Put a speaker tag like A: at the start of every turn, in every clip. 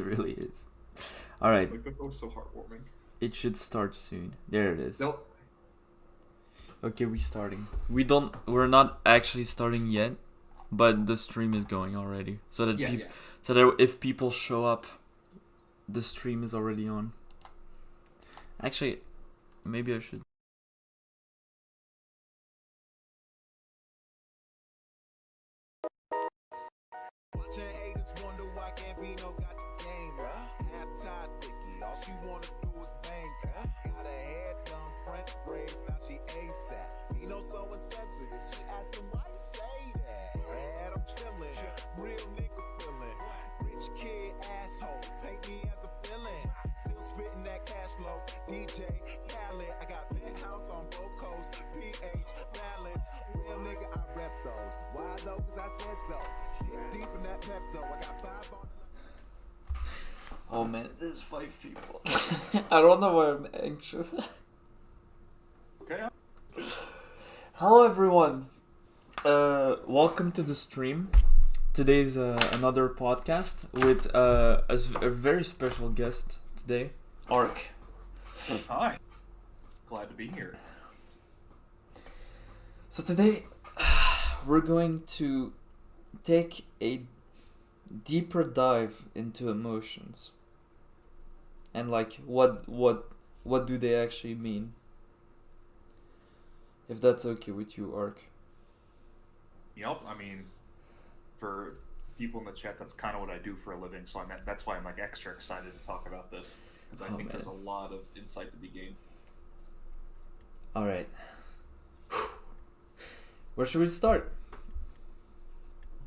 A: really is. All right.
B: Like, that was so heartwarming.
A: It should start soon. There it is.
B: They'll...
A: Okay, we're starting. We're not actually starting yet, but the stream is going already. So that so that if people show up, the stream is already on. Actually, maybe I should.
C: Watching haters wonder why can't be no got the game, half-tied Vicky, all she wanna do is bang, got her hair done, French braids, now she ASAP. You know, so insensitive, she asking why you say that. I'm chillin', real nigga feelin', rich kid asshole, paint me as a villain. Still spittin' that cash flow, DJ Khaled. I got penthouse on both coasts, PH balance. Real nigga, I rep those. Why though? Cause I said so. Get deep in that Pepto. I got 5 on.
A: Oh man, there's 5 people. I don't know why I'm anxious.
B: Okay.
A: Hello everyone. Welcome to the stream. Today's another podcast with a very special guest today, Ark.
B: Hi. Glad to be here.
A: So today we're going to take a deeper dive into emotions and like what do they actually mean, if that's okay with you, Ark.
B: Yep, I mean, for people in the chat, that's kind of what I do for a living, so that's why I'm like extra excited to talk about this, because I think there's a lot of insight to be gained.
A: Alright. Where should we start?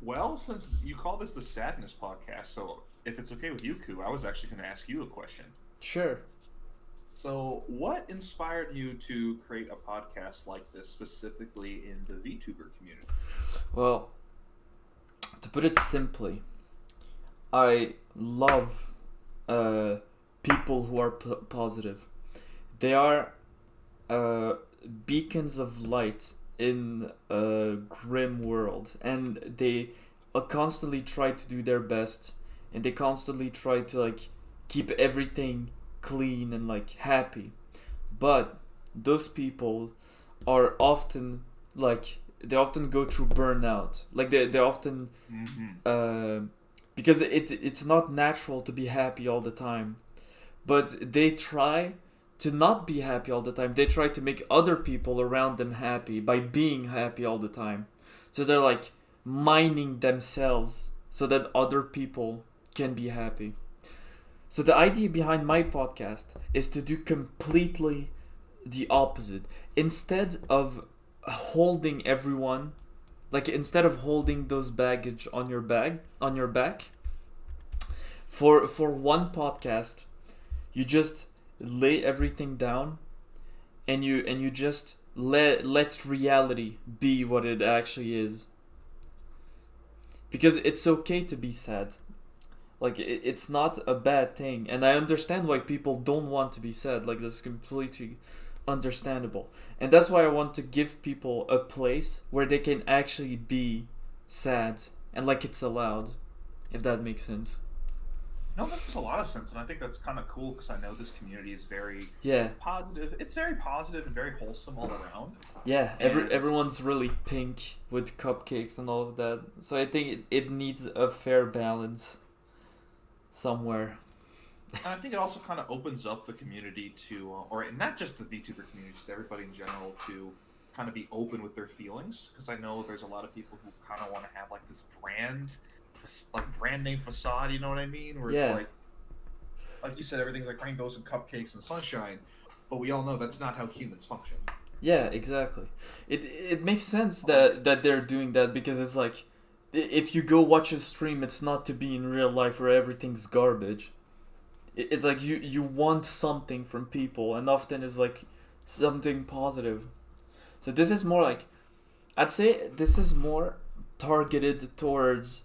B: Well, since you call this the Sadness Podcast, so if it's okay with you, Ku, I was actually going to ask you a question.
A: Sure.
B: So, what inspired you to create a podcast like this, specifically in the VTuber community?
A: Well, to put it simply, I love people who are positive. They are beacons of light in a grim world, and they constantly try to do their best, and they constantly try to like keep everything clean and like happy. But those people are often like, they often go through burnout. Like they often because it's not natural to be happy all the time, but they try to not be happy all the time. They try to make other people around them happy by being happy all the time. So they're like mining themselves so that other people can be happy. So the idea behind my podcast is to do completely the opposite. Instead of holding everyone, like instead of holding those baggage on your back, for one podcast, you just lay everything down, and you just let reality be what it actually is. Because it's okay to be sad. Like it's not a bad thing, and I understand why people don't want to be sad. Like that's completely understandable, and that's why I want to give people a place where they can actually be sad and like it's allowed, if that makes sense.
B: No, that makes a lot of sense, and I think that's kind of cool because I know this community is very positive. It's very positive and very wholesome all around.
A: Yeah, everyone's really pink with cupcakes and all of that. So I think it needs a fair balance somewhere.
B: And I think it also kind of opens up the community to, or not just the VTuber community, just everybody in general, to kind of be open with their feelings. Because I know there's a lot of people who kind of want to have like this brand name facade, you know what I mean? Where it's like you said, everything's like rainbows and cupcakes and sunshine, but we all know that's not how humans function.
A: Yeah, exactly. It makes sense that they're doing that, because it's like, if you go watch a stream, it's not to be in real life where everything's garbage. It's like you want something from people, and often it's like something positive. So this is more like, I'd say this is more targeted towards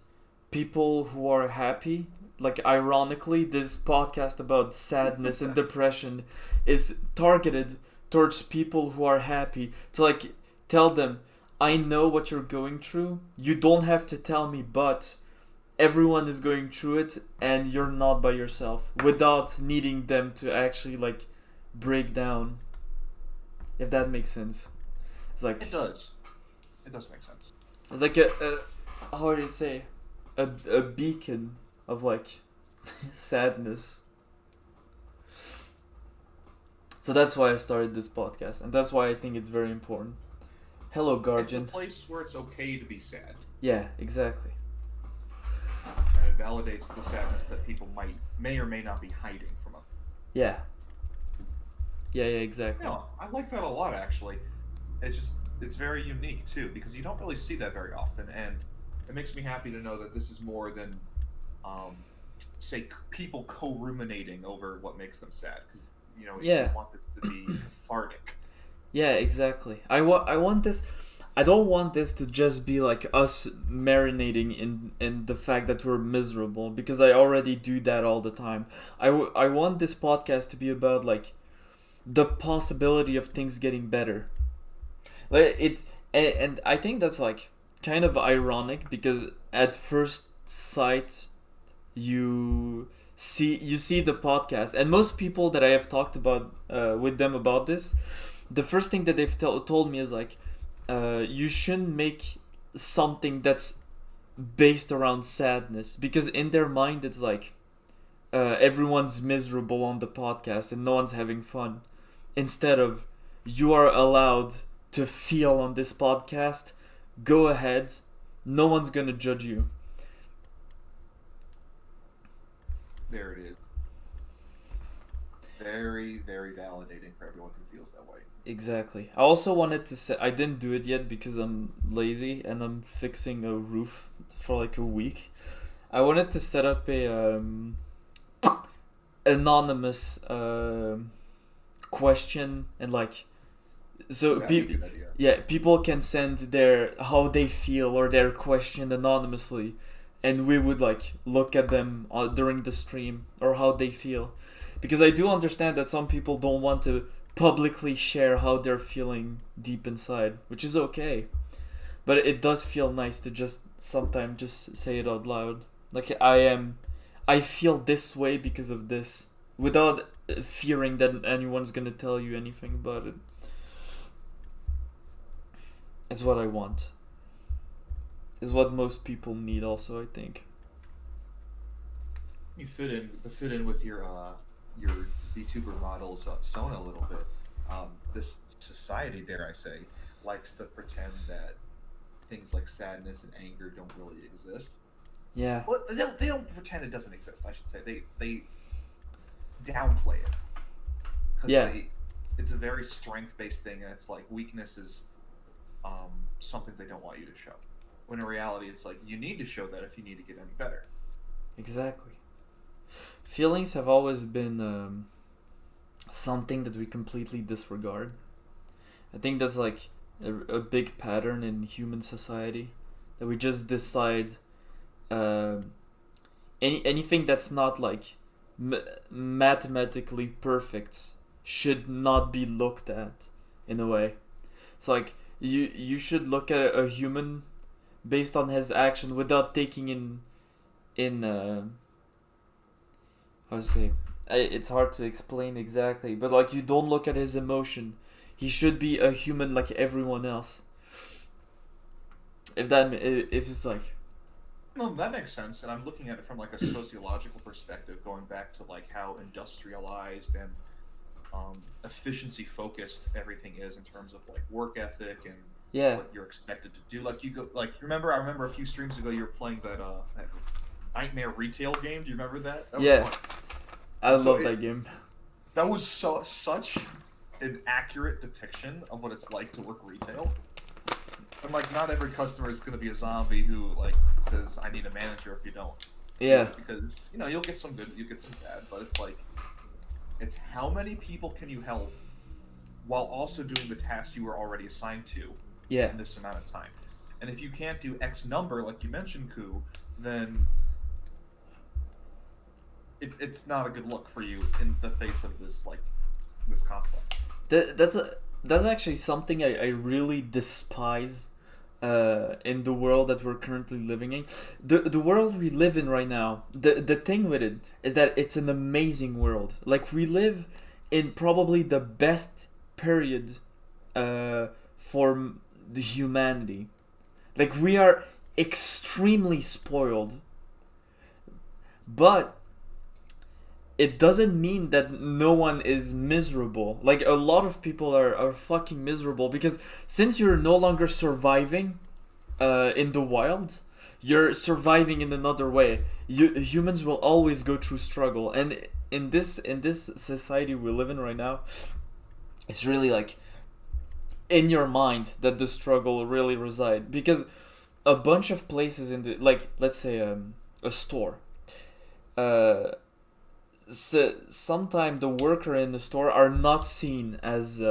A: people who are happy. Like ironically, this podcast about sadness and depression is targeted towards people who are happy, to like tell them, I know what you're going through. You don't have to tell me, but everyone is going through it and you're not by yourself without needing them to actually like break down, if that makes sense. It's like
B: It does make sense.
A: it's like a how do you say, a beacon of like sadness. So that's why I started this podcast, and that's why I think it's very important. Hello,
B: It's a
A: Guardian.
B: place where it's okay to be sad,
A: Yeah, exactly.
B: and it validates the sadness that people may or may not be hiding from us.
A: Yeah. Yeah, exactly.
B: Yeah, I like that a lot, actually. It's very unique too, because you don't really see that very often, and it makes me happy to know that this is more than, say, people co-ruminating over what makes them sad, because
A: Yeah.
B: you want this to be cathartic.
A: Yeah, exactly. I want this. I don't want this to just be like us marinating in the fact that we're miserable, because I already do that all the time. I want this podcast to be about like the possibility of things getting better. Like and I think that's like kind of ironic, because at first sight you see the podcast, and most people that I have talked about with them about this, the first thing that they've told me is like, you shouldn't make something that's based around sadness, because in their mind it's like everyone's miserable on the podcast and no one's having fun, instead of you are allowed to feel on this podcast. Go ahead, no one's gonna judge you.
B: There it is. Very, very validating for everyone who feels that way.
A: Exactly. I also wanted to say, I didn't do it yet because I'm lazy and I'm fixing a roof for like a week. I wanted to set up a anonymous question, and like, so
B: That'd be a good idea.
A: yeah, people can send their how they feel or their question anonymously, and we would like look at them during the stream, or how they feel, because I do understand that some people don't want to publicly share how they're feeling deep inside, which is okay, but it does feel nice to just sometimes just say it out loud, like I feel this way because of this, without fearing that anyone's gonna tell you anything about it. Is what I want. Is what most people need also, I think.
B: You fit in with your VTuber model's Sona a little bit. This society, dare I say, likes to pretend that things like sadness and anger don't really exist.
A: Yeah.
B: Well, they don't pretend it doesn't exist, I should say. They downplay it. 'Cause
A: Yeah.
B: it's a very strength-based thing, and it's like weakness is something they don't want you to show. When in reality, it's like you need to show that if you need to get any better.
A: Exactly. Feelings have always been something that we completely disregard. I think that's like a big pattern in human society, that we just decide anything that's not like mathematically perfect should not be looked at, in a way. It's like you should look at a human based on his action without taking in how to say, it's hard to explain exactly, but like you don't look at his emotion. He should be a human like everyone else. If it's like,
B: No, that makes sense, and I'm looking at it from like a sociological perspective, going back to like how industrialized and efficiency focused everything is in terms of like work ethic and
A: yeah,
B: what you're expected to do. Like you go, like I remember a few streams ago you were playing that Nightmare Retail game. Do you remember that? That was
A: Yeah.
B: fun.
A: I
B: So
A: love that game.
B: That was such an accurate depiction of what it's like to work retail. And like, not every customer is going to be a zombie who like says, "I need a manager" if you don't.
A: Yeah,
B: Because you'll get some good, you get some bad, but it's like, it's how many people can you help while also doing the tasks you were already assigned to
A: yeah,
B: in this amount of time. And if you can't do X number, like you mentioned, Ku, then it's not a good look for you in the face of this complex.
A: that's actually something I really despise in the world that we're currently living in. The world we live in right now, the thing with it is that it's an amazing world. Like, we live in probably the best period for the humanity. Like, we are extremely spoiled, but it doesn't mean that no one is miserable. Like, a lot of people are fucking miserable because since you're no longer surviving in the wild, you're surviving in another way. Humans will always go through struggle, and in this society we live in right now, it's really like in your mind that the struggle really reside, because a bunch of places in the, like, let's say a store, so sometimes the worker in the store are not seen as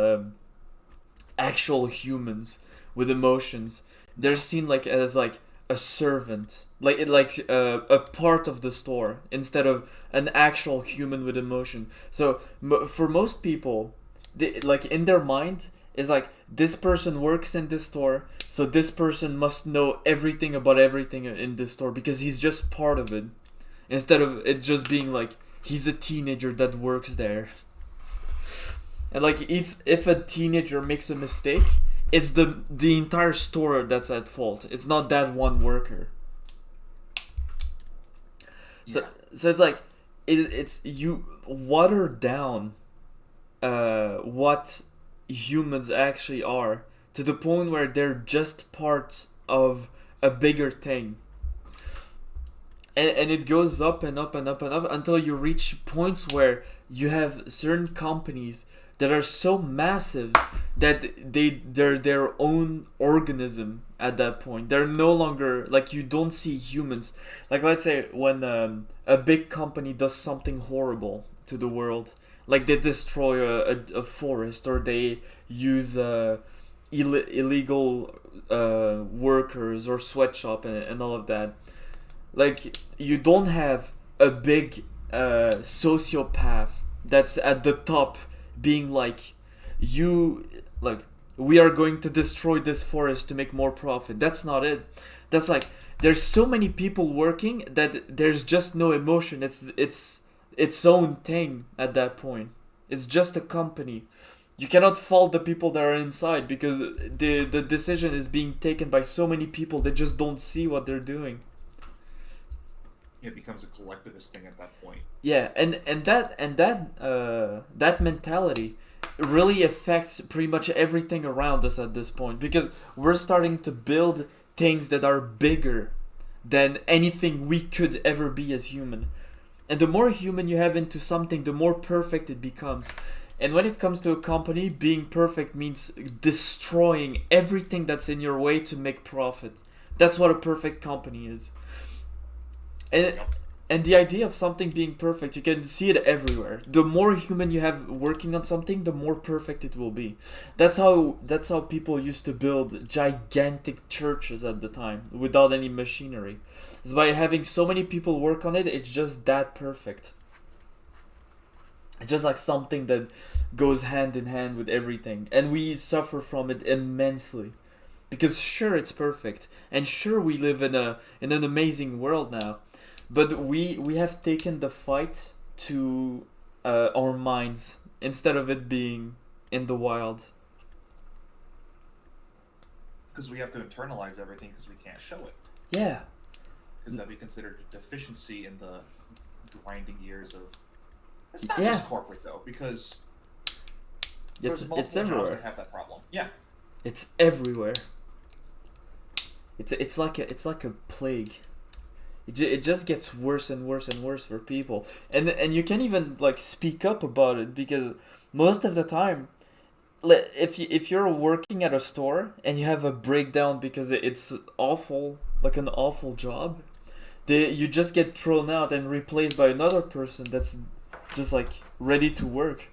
A: actual humans with emotions. They're seen like as like a servant, like a part of the store instead of an actual human with emotion. So for most people, they, like, in their mind is like, this person works in this store, so this person must know everything about everything in this store because he's just part of it, instead of it just being like, he's a teenager that works there. And like, if a teenager makes a mistake, it's the entire store that's at fault. It's not that one worker. So
B: Yeah.
A: so it's like, it's you water down what humans actually are to the point where they're just parts of a bigger thing. And it goes up and up and up and up until you reach points where you have certain companies that are so massive that they're their own organism at that point. They're no longer, like, you don't see humans. Like, let's say when a big company does something horrible to the world, like they destroy a forest, or they use illegal workers or sweatshop and all of that. Like, you don't have a big sociopath that's at the top being like, we are going to destroy this forest to make more profit. That's not it. That's like, there's so many people working that there's just no emotion. It's its own thing at that point. It's just a company. You cannot fault the people that are inside because the decision is being taken by so many people that just don't see what they're doing.
B: It becomes a collectivist thing at that point.
A: Yeah, and that mentality really affects pretty much everything around us at this point, because we're starting to build things that are bigger than anything we could ever be as human. And the more human you have into something, the more perfect it becomes. And when it comes to a company, being perfect means destroying everything that's in your way to make profit. That's what a perfect company is. And the idea of something being perfect, you can see it everywhere. The more human you have working on something, the more perfect it will be. That's how people used to build gigantic churches at the time without any machinery. It's by having so many people work on it, it's just that perfect. It's just like something that goes hand in hand with everything, and we suffer from it immensely. Because sure, it's perfect, and sure, we live in an amazing world now, but we have taken the fight to our minds instead of it being in the wild.
B: Because we have to internalize everything because we can't show it.
A: Yeah.
B: Because that'd be considered a deficiency in the grinding years of... It's not
A: Yeah.
B: just corporate, though, because
A: It's
B: there's multiple jobs
A: everywhere.
B: that have that problem. Yeah.
A: It's everywhere. It's like a plague. It just gets worse and worse and worse for people, and you can't even like speak up about it, because most of the time, if you're working at a store and you have a breakdown because it's awful, like an awful job, you just get thrown out and replaced by another person that's just like ready to work.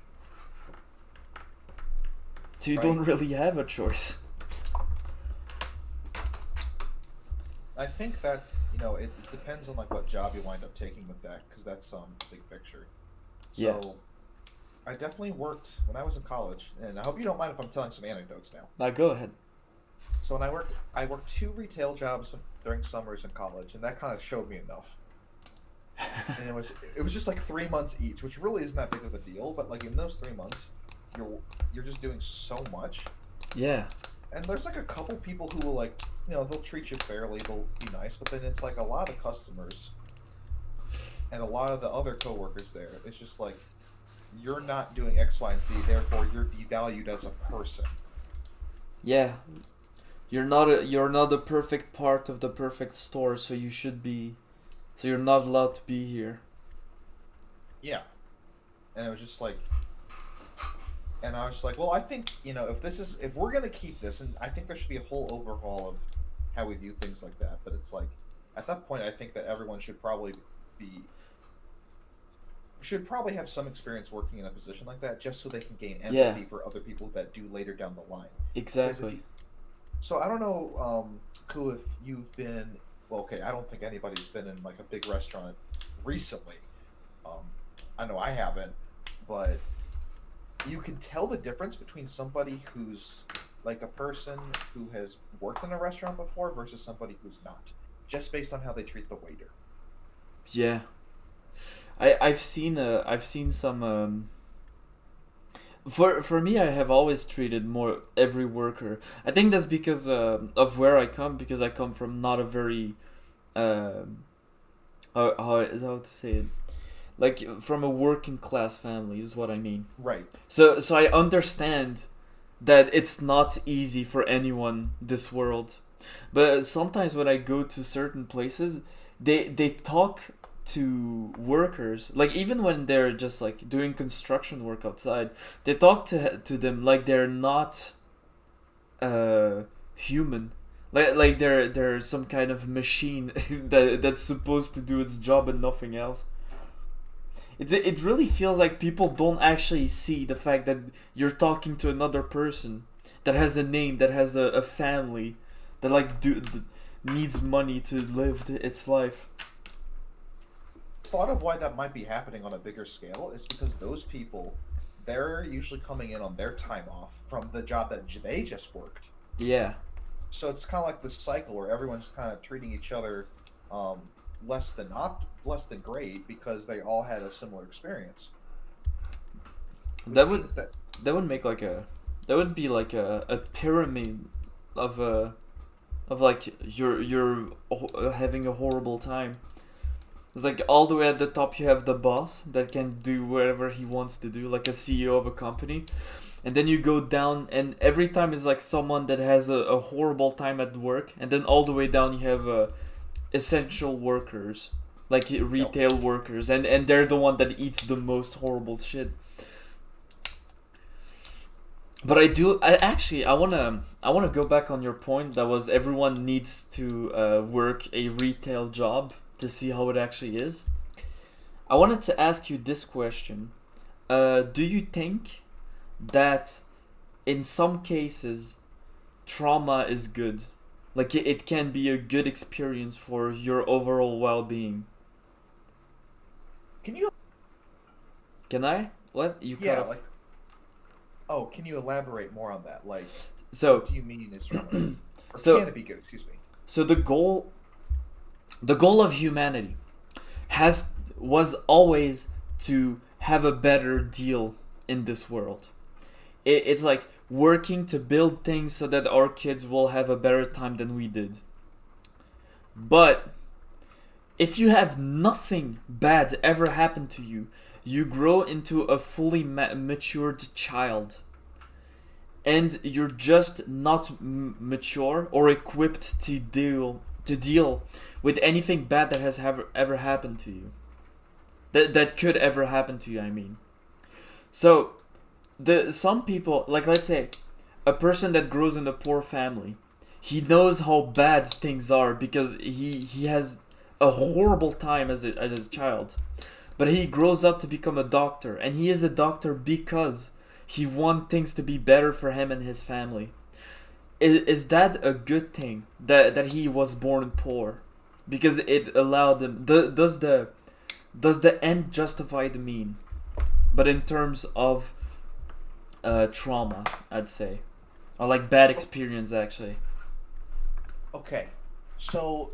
A: So you don't really have a choice.
D: I think that, it depends on like what job you wind up taking with that, because that's big picture. So
A: Yeah.
D: I definitely worked when I was in college, and I hope you don't mind if I'm telling some anecdotes now.
A: Now go ahead.
D: So when I worked 2 retail jobs during summers in college, and that kind of showed me enough. And it was just like 3 months each, which really isn't that big of a deal. But like in those 3 months, you're just doing so much.
A: Yeah.
D: And there's like a couple people who will like, they'll treat you fairly, they'll be nice, but then it's like a lot of customers and a lot of the other coworkers there. It's just like you're not doing X, Y, and Z, therefore you're devalued as a person.
A: Yeah. You're not a perfect part of the perfect store, so you're not allowed to be here.
D: Yeah. And it was just like, and I was just like, well, I think, if we're going to keep this, and I think there should be a whole overhaul of how we view things like that. But it's like, at that point, I think that everyone should probably have some experience working in a position like that, just so they can gain empathy for other people that do later down the line.
A: Exactly.
D: So I don't know, Ku, if you've been, well, okay, I don't think anybody's been in like a big restaurant recently. I know I haven't, but you can tell the difference between somebody who's like a person who has worked in a restaurant before versus somebody who's not, just based on how they treat the waiter.
A: Yeah, I've seen some. For me, I have always treated more every worker. I think that's because of where I come. Because I come from not a very, how to say it, like from a working class family is what I mean.
D: Right.
A: So I understand that it's not easy for anyone this world, but sometimes when I go to certain places, they talk to workers, like even when they're just like doing construction work outside, they talk to them like they're not human, like they're some kind of machine that's supposed to do its job and nothing else. It really feels like people don't actually see the fact that you're talking to another person that has a name, that has a family, that needs money to live its life.
D: Thought of why that might be happening on a bigger scale is because those people, they're usually coming in on their time off from the job that they just worked.
A: Yeah.
D: So it's kind of like this cycle where everyone's kind of treating each other less than great because they all had a similar experience.
A: That would be like a pyramid of like you're having a horrible time. It's like all the way at the top you have the boss that can do whatever he wants to do, like a CEO of a company. And then you go down, and every time is like someone that has a horrible time at work. And then all the way down you have essential workers, like retail workers. And they're the one that eats the most horrible shit. But I wanna go back on your point that was everyone needs to work a retail job to see how it actually is. I wanted to ask you this question. Do you think that in some cases trauma is good? Like it can be a good experience for your overall well-being? Can I? What? You cut off.
D: Like, oh, can you elaborate more on that? Like,
A: so
D: what do you mean is trauma? Or
A: so,
D: can it be good? Excuse me.
A: So the goal of humanity was always to have a better deal in this world. It's like working to build things so that our kids will have a better time than we did. But if you have nothing bad ever happen to you, you grow into a fully matured child. And you're just not mature or equipped to deal with anything bad that has ever happened to you. That could ever happen to you, I mean. So, some people, like let's say, a person that grows in a poor family, he knows how bad things are because he has a horrible time as a child. But he grows up to become a doctor, and he is a doctor because he wants things to be better for him and his family. Is that a good thing that he was born poor? Because it allowed him. Does the end justify the mean? But in terms of trauma, I'd say, or like bad experience, actually.
D: Okay, so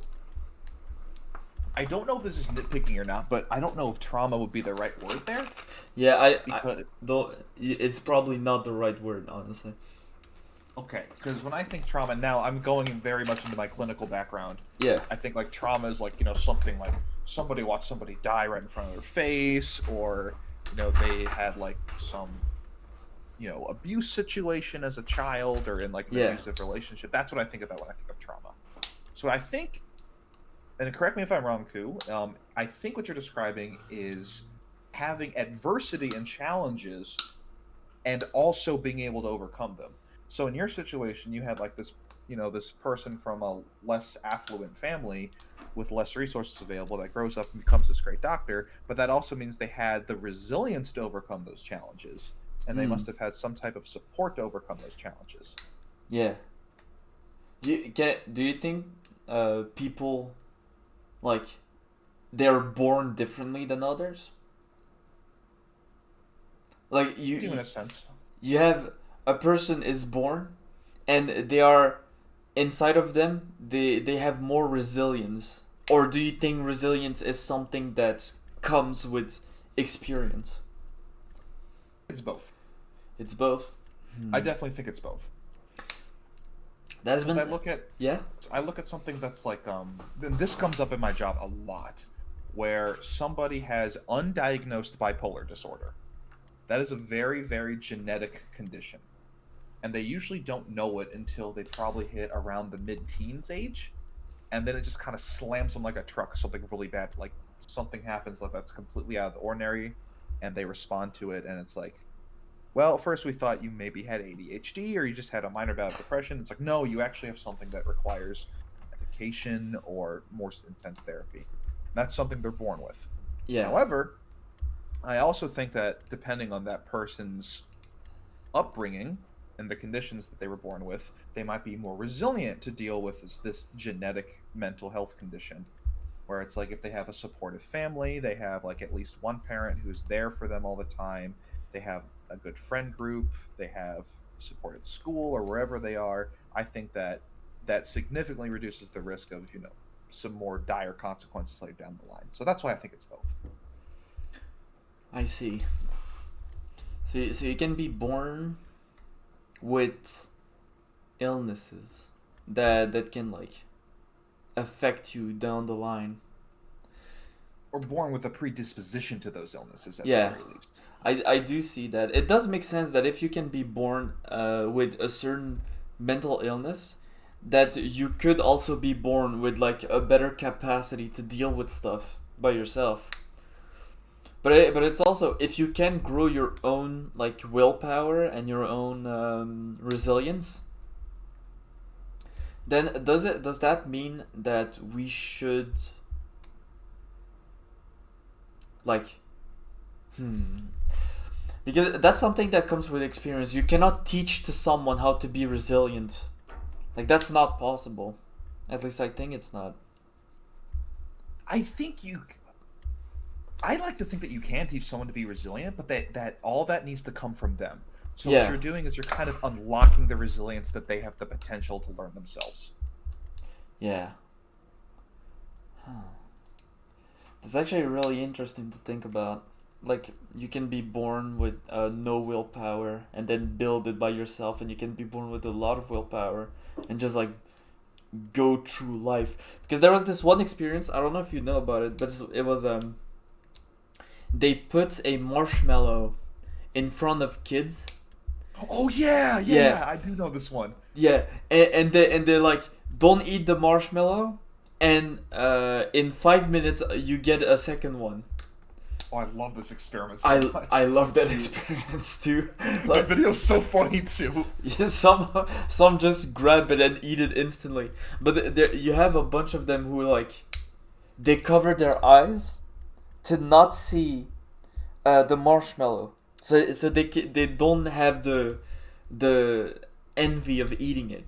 D: I don't know if this is nitpicking or not, but I don't know if trauma would be the right word there.
A: Yeah,
D: Because
A: though it's probably not the right word, honestly.
D: okay, because when I think trauma now, I'm going very much into my clinical background.
A: Yeah.
D: I think like trauma is like something like somebody watched somebody die right in front of their face, or they had like some abuse situation as a child, or in like an
A: Yeah.
D: abusive relationship. That's what I think about when I think of trauma. So I think, and correct me if I'm wrong, Ku, I think what you're describing is having adversity and challenges and also being able to overcome them. So in your situation, you had like this person from a less affluent family with less resources available that grows up and becomes this great doctor, but that also means they had the resilience to overcome those challenges, and they must have had some type of support to overcome those challenges.
A: Yeah. Do you think people like they're born differently than others? Like
D: In a sense.
A: you have a person is born and they are inside of them they have more resilience, or do you think resilience is something that comes with experience?
D: It's both.
A: It's both.
D: I definitely think it's both.
A: That's
D: Because
A: been
D: I look at something that's like and this comes up in my job a lot, where somebody has undiagnosed bipolar disorder. That is a very, very genetic condition. And they usually don't know it until they probably hit around the mid-teens age. And then it just kind of slams them like a truck, something really bad. Like something happens that's completely out of the ordinary, and they respond to it, and it's like, well, at first we thought you maybe had ADHD or you just had a minor bout of depression. It's like, no, you actually have something that requires medication or more intense therapy. That's something they're born with.
A: Yeah.
D: However, I also think that depending on that person's upbringing and the conditions that they were born with, they might be more resilient to deal with this genetic mental health condition. Where it's like if they have a supportive family, they have like at least one parent who's there for them all the time, they have a good friend group, they have support at school or wherever they are, I think that significantly reduces the risk of, some more dire consequences later down the line. So that's why I think it's both.
A: I see. So you can be born with illnesses that can like affect you down the line.
D: Or born with a predisposition to those illnesses at the
A: Yeah.
D: very least.
A: I do see that. It does make sense that if you can be born with a certain mental illness, that you could also be born with like a better capacity to deal with stuff by yourself. But it's also, if you can grow your own like willpower and your own resilience, then does that mean that we should like because that's something that comes with experience. You cannot teach to someone how to be resilient. Like that's not possible. At least I think it's not.
D: I like to think that you can teach someone to be resilient, but that all that needs to come from them. So
A: Yeah.
D: what you're doing is you're kind of unlocking the resilience that they have the potential to learn themselves.
A: Yeah. That's actually really interesting to think about. Like you can be born with no willpower and then build it by yourself, and you can be born with a lot of willpower and just like go through life. Because there was this one experience, I don't know if you know about it, but it was they put a marshmallow in front of kids.
D: Oh yeah,
A: Yeah.
D: I do know this one.
A: Yeah, and they're like, don't eat the marshmallow, and in 5 minutes you get a second one.
D: Oh, I love this experiment so much.
A: I
D: It's
A: love
D: so
A: that
D: cute.
A: experience too.
D: The
A: Like,
D: video's so funny too.
A: yeah, some just grab it and eat it instantly. But there you have a bunch of them who like they cover their eyes to not see the marshmallow, so they don't have the envy of eating it,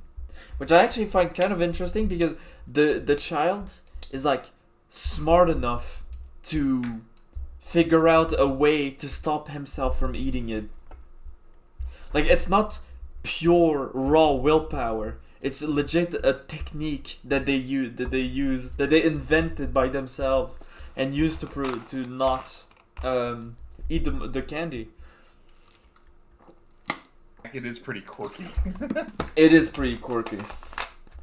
A: which I actually find kind of interesting because the child is like smart enough to figure out a way to stop himself from eating it. Like it's not pure raw willpower. It's legit a technique that they invented by themselves and used to not eat the candy.
D: It is pretty quirky.
A: It is pretty quirky.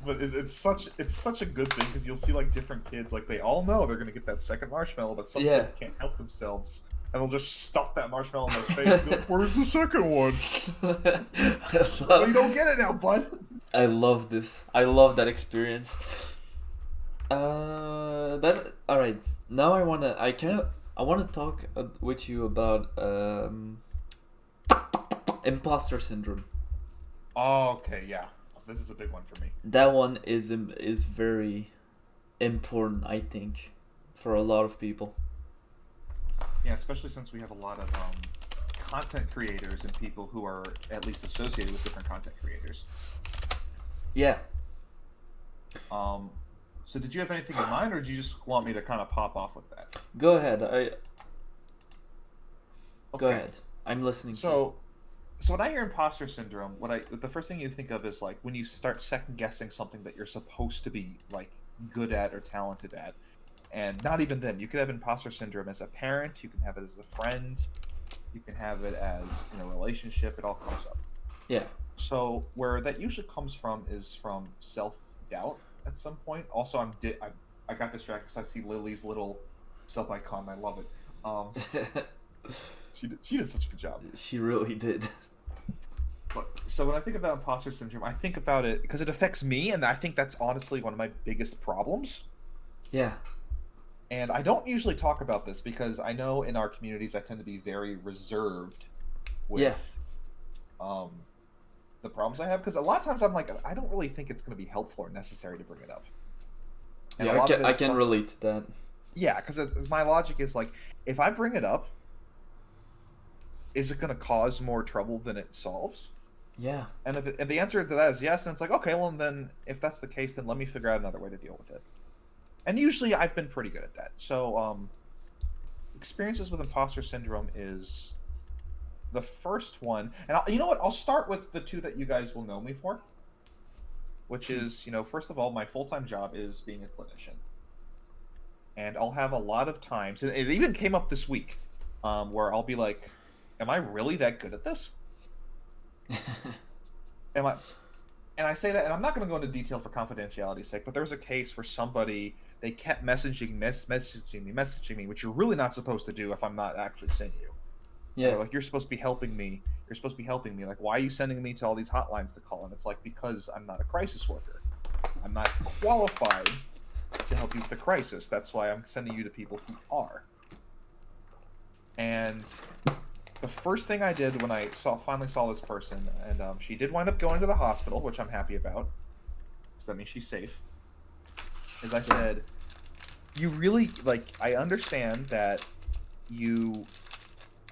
D: But it's such a good thing because you'll see like different kids, like they all know they're gonna get that second marshmallow, but some kids can't help themselves and they'll just stuff that marshmallow in their face and be like, "Where's the second one?" Well, you don't get it now, bud.
A: I love this. I love that experience. That all right. Now I wanna talk with you about Imposter Syndrome.
D: Oh, okay, yeah. This is a big one for me.
A: That one is very important, I think, for a lot of people.
D: Yeah, especially since we have a lot of content creators and people who are at least associated with different content creators.
A: Yeah.
D: So did you have anything in mind, or did you just want me to kind of pop off with that?
A: Go ahead. Go
D: Okay.
A: ahead. I'm listening.
D: So when I hear imposter syndrome, the first thing you think of is like when you start second guessing something that you're supposed to be like good at or talented at, and not even then. You could have imposter syndrome as a parent. You can have it as a friend. You can have it as in a relationship. It all comes up.
A: Yeah.
D: So where that usually comes from is from self-doubt at some point. Also, I got distracted because I see Lily's little sub-icon. I love it. She did such a good job.
A: She really did.
D: So when I think about imposter syndrome, I think about it because it affects me, and I think that's honestly one of my biggest problems.
A: Yeah.
D: And I don't usually talk about this because I know in our communities I tend to be very reserved with the problems I have, because a lot of times I'm like, I don't really think it's going to be helpful or necessary to bring it up. And
A: Yeah, I can relate to that.
D: Yeah, because my logic is like, if I bring it up, is it going to cause more trouble than it solves?
A: Yeah.
D: And if the answer to that is yes, then it's like, okay, well, then if that's the case, then let me figure out another way to deal with it. And usually I've been pretty good at that. So experiences with imposter syndrome is the first one. And you know what? I'll start with the two that you guys will know me for, which is, first of all, my full-time job is being a clinician. And I'll have a lot of times, and it even came up this week, where I'll be like, am I really that good at this? And I say that, and I'm not going to go into detail for confidentiality's sake, but there was a case where somebody, they kept messaging me, which you're really not supposed to do if I'm not actually seeing you.
A: Yeah.
D: They're like, you're supposed to be helping me. Like, why are you sending me to all these hotlines to call? And it's like, because I'm not a crisis worker. I'm not qualified to help you with the crisis. That's why I'm sending you to people who are. And the first thing I did when I finally saw this person, and she did wind up going to the hospital, which I'm happy about, because that means she's safe, is I said, you really, I understand that you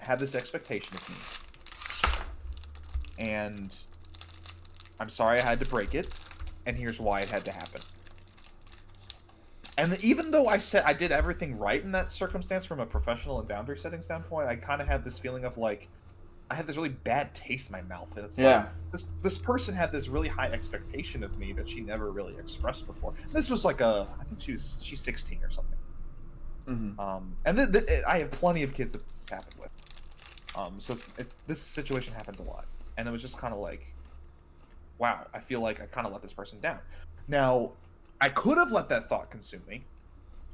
D: have this expectation of me, and I'm sorry I had to break it, and here's why it had to happen. And even though I said I did everything right in that circumstance from a professional and boundary setting standpoint, I kind of had this feeling of I had this really bad taste in my mouth, and it's like this person had this really high expectation of me that she never really expressed before. This was I think she's 16 or something. Mm-hmm. And I have plenty of kids that this happened with. So this situation happens a lot, and it was just kind of like, wow, I feel like I kind of let this person down. Now, I could have let that thought consume me.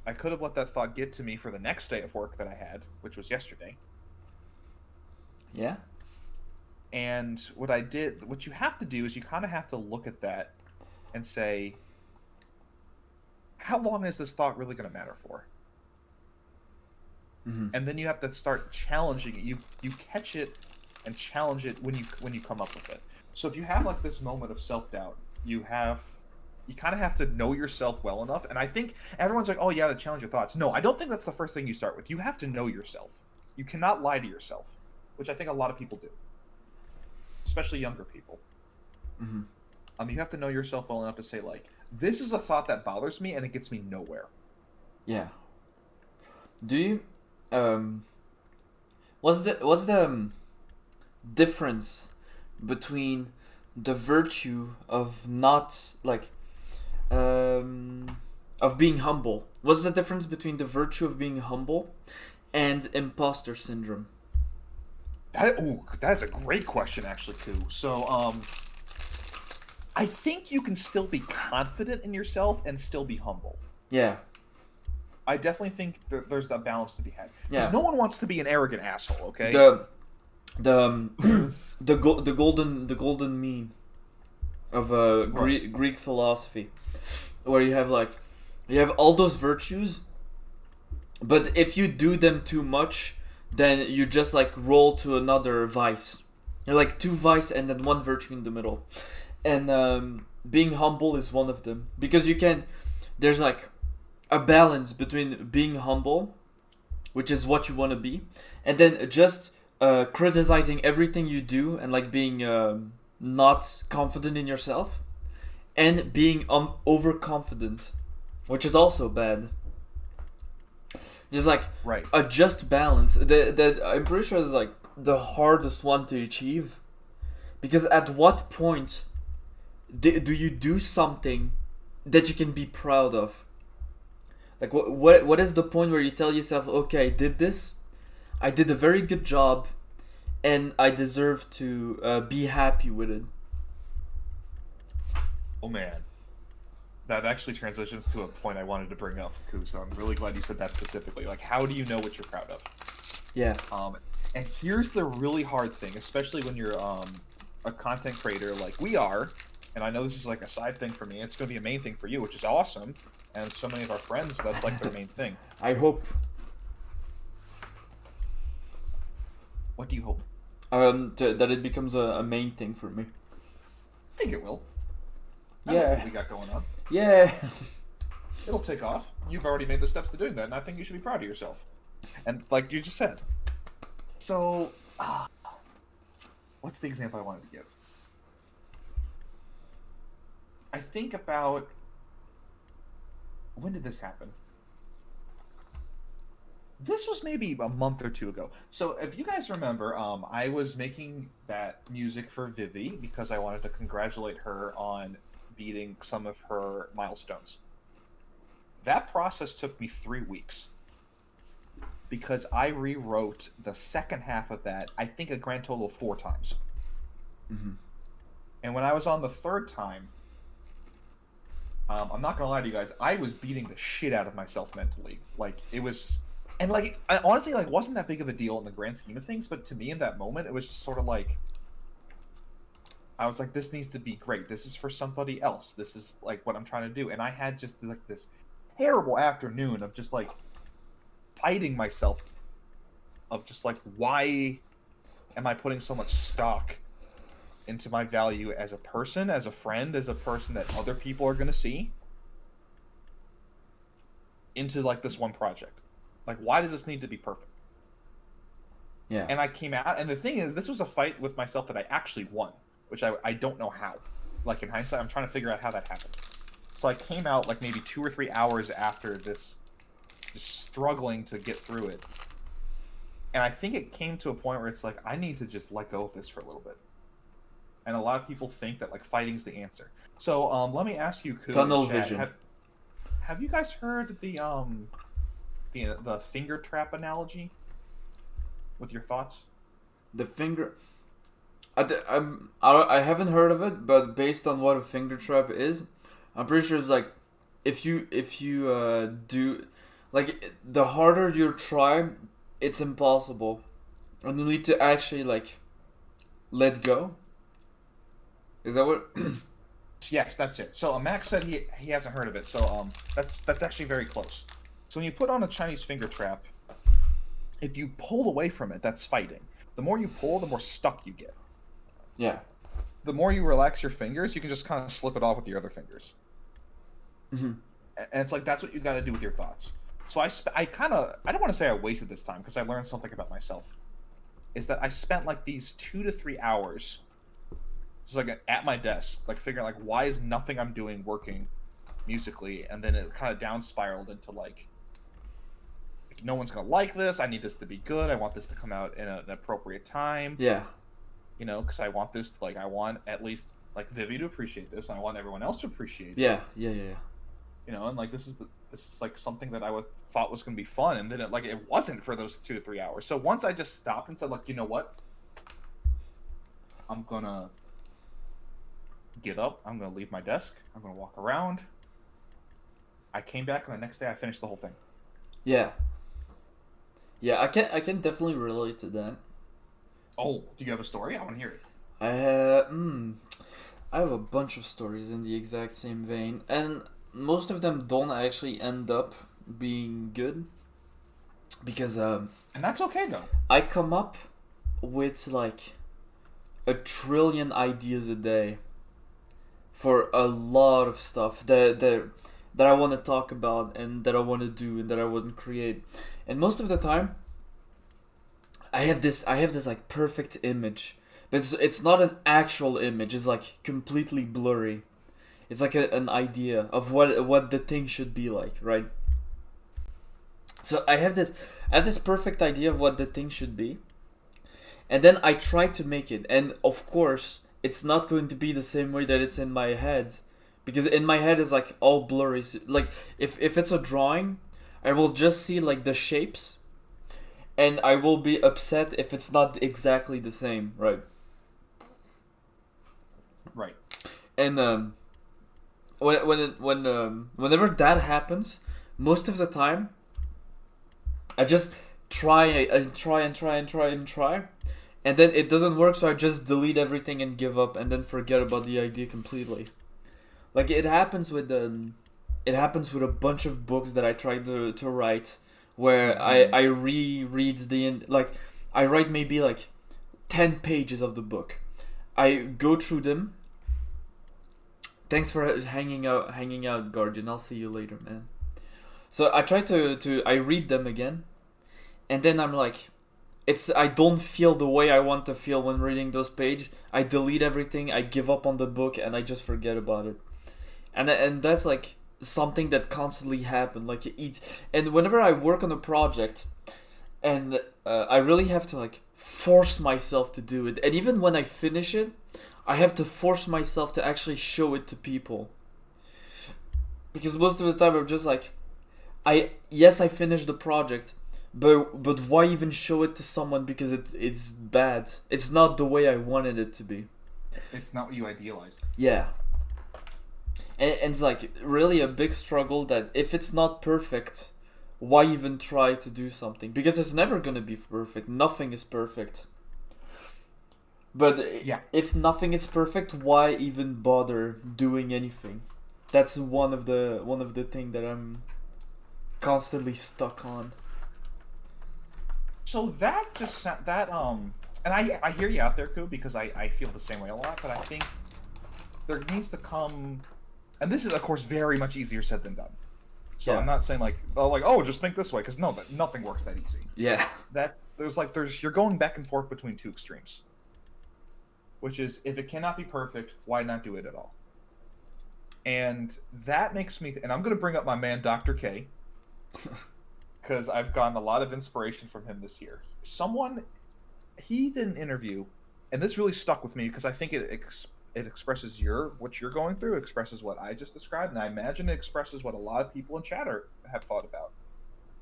D: I could have let that thought get to me for the next day of work that I had, which was yesterday.
A: Yeah.
D: And what you have to do is you kind of have to look at that and say, how long is this thought really going to matter for? Mm-hmm. And then you have to start challenging it. You catch it and challenge it when you come up with it. So if you have this moment of self-doubt, you kind of have to know yourself well enough. And I think everyone's like, oh, you got to challenge your thoughts. No, I don't think that's the first thing you start with. You have to know yourself. You cannot lie to yourself, which I think a lot of people do, especially younger people. Mm-hmm. You have to know yourself well enough to say, this is a thought that bothers me and it gets me nowhere.
A: Yeah. Do you, what's the difference between the virtue of not like of being humble. What's the difference between the virtue of being humble and imposter syndrome?
B: That's a great question, actually, too. So, I think you can still be confident in yourself and still be humble.
A: Yeah.
B: I definitely think there's that balance to be had. Because
A: Yeah.
B: no one wants to be an arrogant asshole, okay?
A: The golden mean of Greek philosophy, where you have all those virtues, but if you do them too much, then you just like roll to another vice. You're like two vice and then one virtue in the middle, and being humble is one of them, because there's like a balance between being humble, which is what you want to be, and then just criticizing everything you do and like being not confident in yourself, and being overconfident, which is also bad. There's like
B: Right.
A: a just balance that I'm pretty sure is like the hardest one to achieve, because at what point do you do something that you can be proud of? Like what is the point where you tell yourself, okay, I did a very good job, and I deserve to be happy with it.
B: Oh, man. That actually transitions to a point I wanted to bring up, Ku, so I'm really glad you said that specifically. Like, how do you know what you're proud of?
A: Yeah.
B: And here's the really hard thing, especially when you're a content creator like we are, and I know this is like a side thing for me, it's going to be a main thing for you, which is awesome, and so many of our friends, that's like their main thing.
A: I hope.
B: What do you hope?
A: That it becomes a main thing for me.
B: I think it will. I like
A: Yeah.
B: what we got going on.
A: Yeah.
B: It'll take off. You've already made the steps to doing that, and I think you should be proud of yourself. And like you just said. So, what's the example I wanted to give? I think about, when did this happen? This was maybe a month or two ago. So if you guys remember, I was making that music for Vivi because I wanted to congratulate her on beating some of her milestones. That process took me 3 weeks because I rewrote the second half of that, I think a grand total of 4 times.
A: Mm-hmm.
B: And when I was on the third time, I'm not gonna lie to you guys, I was beating the shit out of myself mentally. Like, it was, and like, I honestly, like, wasn't that big of a deal in the grand scheme of things, but to me in that moment, it was just sort of like, I was like, this needs to be great. This is for somebody else. This is like what I'm trying to do. And I had just like this terrible afternoon of just like fighting myself, of just like, why am I putting so much stock into my value as a person, as a friend, as a person that other people are going to see, into like this one project? Like, why does this need to be perfect?
A: Yeah.
B: And I came out, and the thing is, this was a fight with myself that I actually won, which I don't know how. Like, in hindsight, I'm trying to figure out how that happened. So I came out like maybe 2 or 3 hours after this, just struggling to get through it. And I think it came to a point where it's like, I need to just let go of this for a little bit. And a lot of people think that like fighting's the answer. So let me ask you, Ku,
A: Tunnel
B: Chad,
A: vision.
B: have you guys heard the finger trap analogy? With your thoughts?
A: The finger. I haven't heard of it, but based on what a finger trap is, I'm pretty sure it's like if you do like the harder you try, it's impossible, and you need to actually like let go. Is that what?
B: Yes, that's it. So Max said he hasn't heard of it. So that's actually very close. So when you put on a Chinese finger trap, if you pull away from it, that's fighting. The more you pull, the more stuck you get.
A: Yeah.
B: The more you relax your fingers, you can just kind of slip it off with your other fingers.
A: Mm-hmm.
B: And it's like, that's what you got to do with your thoughts. So I don't want to say I wasted this time because I learned something about myself. Is that I spent like these 2 to 3 hours just like at my desk, like figuring like, why is nothing I'm doing working musically? And then it kind of down spiraled into like, no one's going to like this. I need this to be good. I want this to come out in an appropriate time.
A: Yeah.
B: You know, because I want this to, like, I want at least like Vivi to appreciate this, and I want everyone else to appreciate it.
A: Yeah.
B: You know, and like this is like something that thought was going to be fun, and then it wasn't for those 2 to 3 hours. So once I just stopped and said, like, you know what, I'm gonna get up, I'm gonna leave my desk, I'm gonna walk around. I came back, and the next day I finished the whole thing.
A: Yeah. I can definitely relate to that.
B: Oh, do you have a story? I want to hear it.
A: I have a bunch of stories in the exact same vein, and most of them don't actually end up being good, because
B: and that's okay though.
A: I come up with like 1 trillion ideas a day for a lot of stuff that I want to talk about and that I want to do and that I want to create, and most of the time I have this like perfect image, but it's not an actual image. It's like completely blurry. It's like an idea of what the thing should be like, right? So I have this perfect idea of what the thing should be, and then I try to make it, and of course it's not going to be the same way that it's in my head, because in my head it's like all blurry. Like if it's a drawing, I will just see like the shapes, and I will be upset if it's not exactly the same, right?
B: Right.
A: And whenever that happens, most of the time, I just try and try, and then it doesn't work, so I just delete everything and give up, and then forget about the idea completely. Like it happens with a bunch of books that I try to write, where I reread I write maybe like 10 pages of the book. I go through them. Thanks for hanging out, Guardian. I'll see you later, man. So I try I read them again, and then I'm like, I don't feel the way I want to feel when reading those pages. I delete everything, I give up on the book, and I just forget about it. And that's like something that constantly happens. And whenever I work on a project, and I really have to like force myself to do it, and even when I finish it, I have to force myself to actually show it to people, because most of the time I'm just like, I finished the project, but why even show it to someone, because it's bad. It's not the way I wanted it to be.
B: It's not what you idealized.
A: Yeah. And it's like really a big struggle that if it's not perfect, why even try to do something? Because it's never gonna be perfect. Nothing is perfect. But
B: yeah,
A: if nothing is perfect, why even bother doing anything? That's one of the things that I'm constantly stuck on.
B: So that and I hear you out there, Koo, because I feel the same way a lot, but I think there needs to come, and this is of course very much easier said than done. So yeah. I'm not saying just think this way, because no, but nothing works that easy.
A: Yeah.
B: You're going back and forth between two extremes. Which is, if it cannot be perfect, why not do it at all? And that makes me, and I'm going to bring up my man, Dr. K, because I've gotten a lot of inspiration from him this year. He did an interview, and this really stuck with me, because I think it expresses what you're going through, expresses what I just described, and I imagine it expresses what a lot of people in chat have thought about.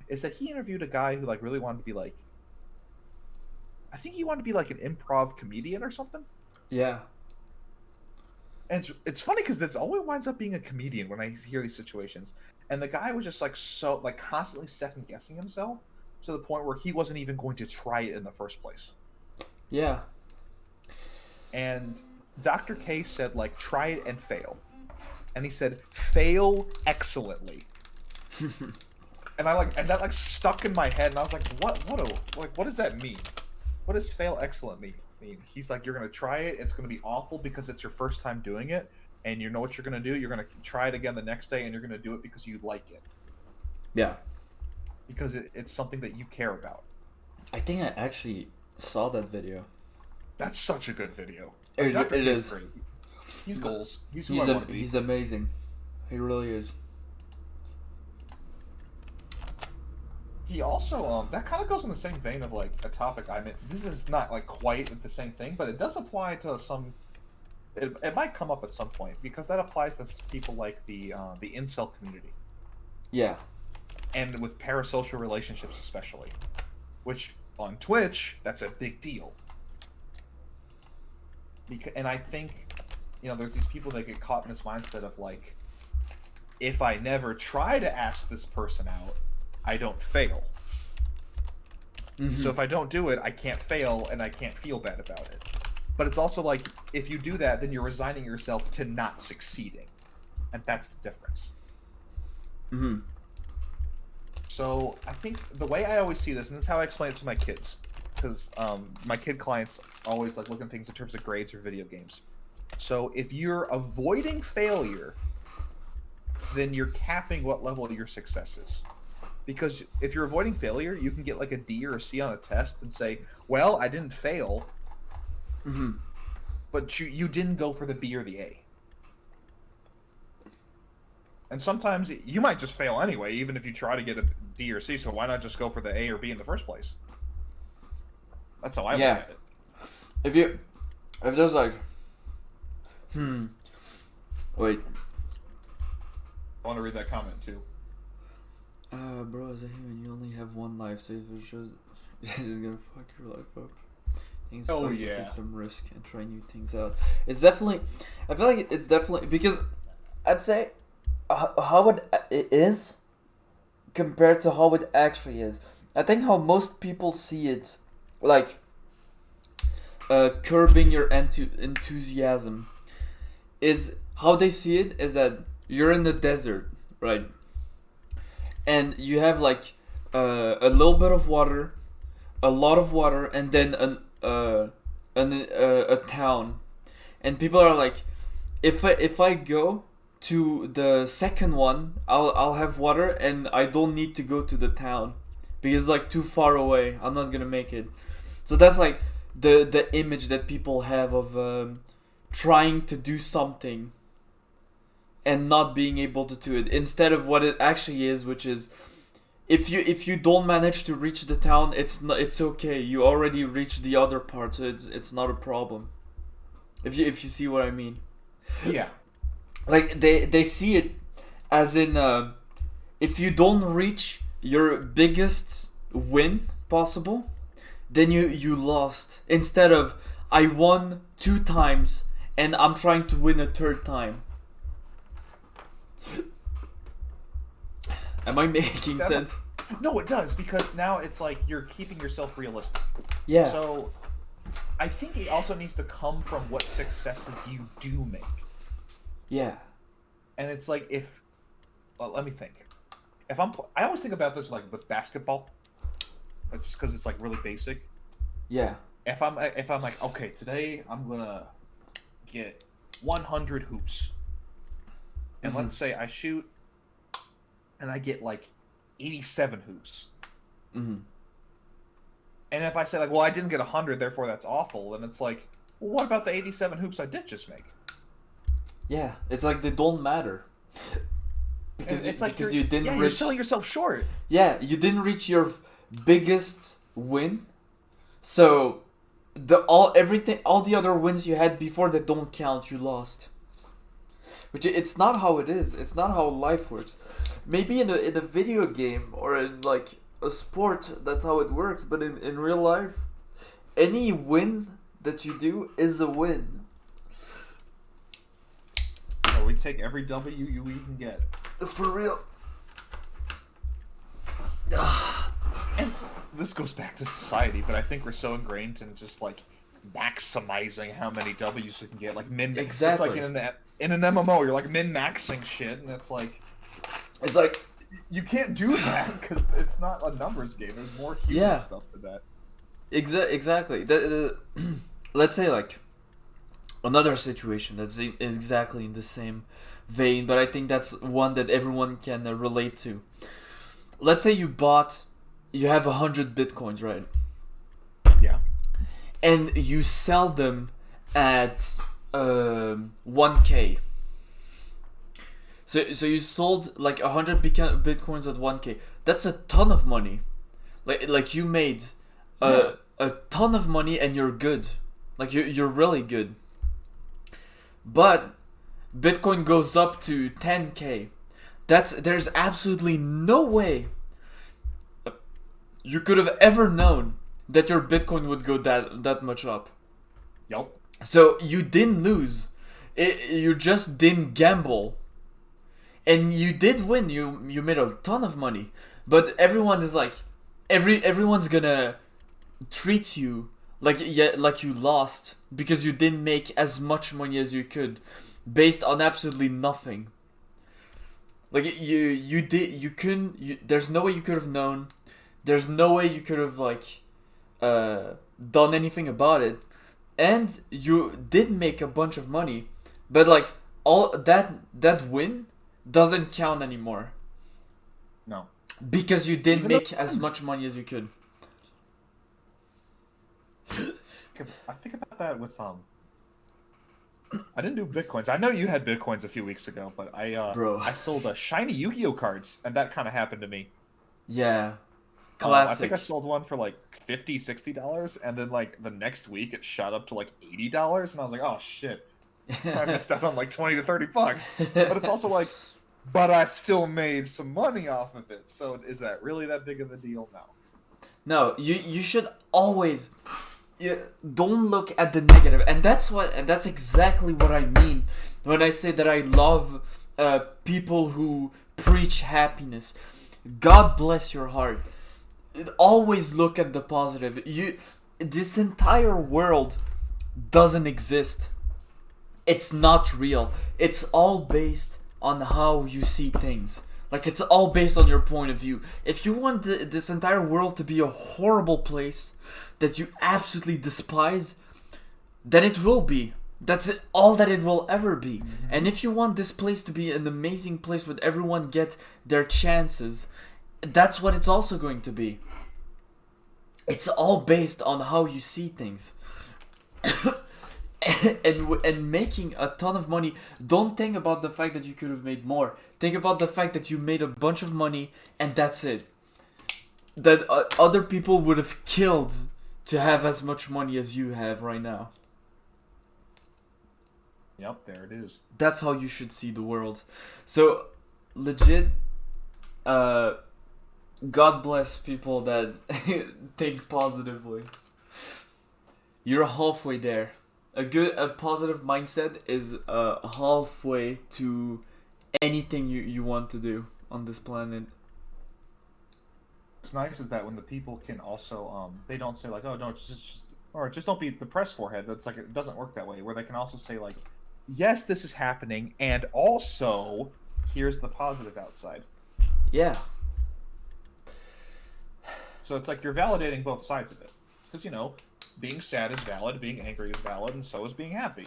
B: Is that he interviewed a guy who really wanted to be I think he wanted to be an improv comedian or something.
A: Yeah.
B: And it's funny because that's always winds up being a comedian when I hear these situations. And the guy was just constantly second guessing himself to the point where he wasn't even going to try it in the first place.
A: Yeah.
B: And Dr. K said try it and fail. And he said fail excellently. And that stuck in my head, and I was like, what does that mean? What does fail excellent mean? He's like, you're going to try it, it's going to be awful because it's your first time doing it, and you know what you're going to do, you're going to try it again the next day, and you're going to do it because you like it.
A: Yeah.
B: Because it's something that you care about.
A: I think I actually saw that video.
B: That's such a good video.
A: It is.
B: Great. He's goals. He's who I want to be.
A: He's amazing. He really is.
B: He also, that kind of goes in the same vein of a topic this is not quite the same thing, but it does apply to some
D: it might come up at some point because that applies to people like the incel community
A: Yeah.
D: and with parasocial relationships especially, which on Twitch that's a big deal. And I think, there's these people that get caught in this mindset of like, if I never try to ask this person out, I don't fail.
A: Mm-hmm.
D: So if I don't do it, I can't fail and I can't feel bad about it. But it's also like, if you do that, then you're resigning yourself to not succeeding. And that's the difference.
A: Mm-hmm.
D: So I think the way I always see this, and this is how I explain it to my kids, because my kid clients always like look at things in terms of grades or video games. So if you're avoiding failure, then you're capping what level your success is. Because if you're avoiding failure, you can get like a D or a C on a test and say, well, I didn't fail,
A: Mm-hmm.
D: but you didn't go for the B or the A. And sometimes you might just fail anyway, even if you try to get a D or C, so why not just go for the A or B in the first place? That's how I look at it.
A: If there's like, wait.
D: I want to read that comment too.
A: Bro, as a human, you only have one life, so if it shows, you're just gonna fuck your life up. It's fun to take some risk and try new things out. It's definitely, I feel like it's definitely, because I'd say how it is compared to how it actually is. I think how most people see it, like, curbing your enthusiasm, is how they see it is that you're in the desert, right? And you have like a little bit of water, a lot of water, and then a town, and people are like, if I go to the second one, I'll have water and I don't need to go to the town because it's like too far away. I'm not gonna make it. So that's like the image that people have of trying to do something and not being able to do it, instead of what it actually is, which is if you don't manage to reach the town, it's okay. You already reached the other part, so it's not a problem. If you see what I mean.
D: Yeah.
A: Like they see it as in if you don't reach your biggest win possible, then you lost. Instead of I won 2 times and I'm trying to win a 3rd time. Am I making sense?
D: No, it does, because now it's like you're keeping yourself realistic.
A: Yeah.
D: So I think it also needs to come from what successes you do make.
A: Yeah.
D: And it's like let me think. I always think about this like with basketball, just because it's like really basic.
A: Yeah.
D: If I'm like, okay, today I'm gonna get 100 hoops, and let's say I shoot, and I get like 87 hoops.
A: Mm-hmm.
D: And if I say like, well, I didn't get 100, therefore that's awful, then it's like, well, what about the 87 hoops I did just make?
A: Yeah, it's like they don't matter. Because you didn't reach.
D: You're selling yourself short.
A: Yeah, you didn't reach your biggest win, so all the other wins you had before that don't count. You lost. Which it's not how it is. It's not how life works. Maybe in a video game or in like a sport, that's how it works. But in real life, any win that you do is a win.
D: So we take every W you even get.
A: For real.
D: And this goes back to society, but I think we're so ingrained in just like maximizing how many W's we can get. Like
A: Exactly.
D: It's like in an MMO, you're like min-maxing shit, and it's like you can't do that because it's not a numbers game. There's more human stuff to that.
A: Exactly. Let's say like another situation that's exactly in the same vein, but I think that's one that everyone can relate to. Let's say you have 100 bitcoins, right?
D: Yeah.
A: And you sell them at 1k. So you sold like 100 bitcoins at 1k. That's a ton of money. Like you made a ton of money and you're good. Like you're really good. but Bitcoin goes up to 10K. There's absolutely no way you could have ever known that your Bitcoin would go that much up.
B: Yep.
A: So you didn't lose. You just didn't gamble. And you did win. You made a ton of money. But everyone is like, everyone's gonna treat you like you lost because you didn't make as much money as you could, based on absolutely nothing. Like there's no way you could have known. There's no way you could have done anything about it, and you did make a bunch of money, but like all that win doesn't count anymore.
B: No.
A: Because you didn't make as much money as you could.
D: I think about that with I didn't do Bitcoins. I know you had Bitcoins a few weeks ago, but I sold shiny Yu-Gi-Oh cards, and that kind of happened to me.
A: Yeah. Classic.
D: I think I sold one for like $50, $60, and then like the next week it shot up to like $80, and I was like, oh shit. I missed out on like $20 to $30. But it's also like, but I still made some money off of it. So is that really that big of a deal? No.
A: No, you should always don't look at the negative, and that's exactly what I mean when I say that I love people who preach happiness. God bless your heart. Always look at the positive. This entire world doesn't exist. It's not real. It's all based on how you see things. Like, it's all based on your point of view. If you want this entire world to be a horrible place that you absolutely despise, then it will be. That's all that it will ever be. Mm-hmm. And if you want this place to be an amazing place where everyone get their chances, that's what it's also going to be. It's all based on how you see things. and making a ton of money. Don't think about the fact that you could have made more. Think about the fact that you made a bunch of money and that's it. That other people would have killed to have as much money as you have right now.
D: Yep, there it is.
A: That's how you should see the world. So, legit, God bless people that think positively. You're halfway there. A positive mindset is halfway to anything you want to do on this planet.
D: What's nice is that when the people can also they don't say like, oh no, just don't be depressed forehead. That's like, it doesn't work that way. Where they can also say like, yes, this is happening, and also here's the positive outside.
A: Yeah.
D: So it's like you're validating both sides of it, because being sad is valid, being angry is valid, and so is being happy.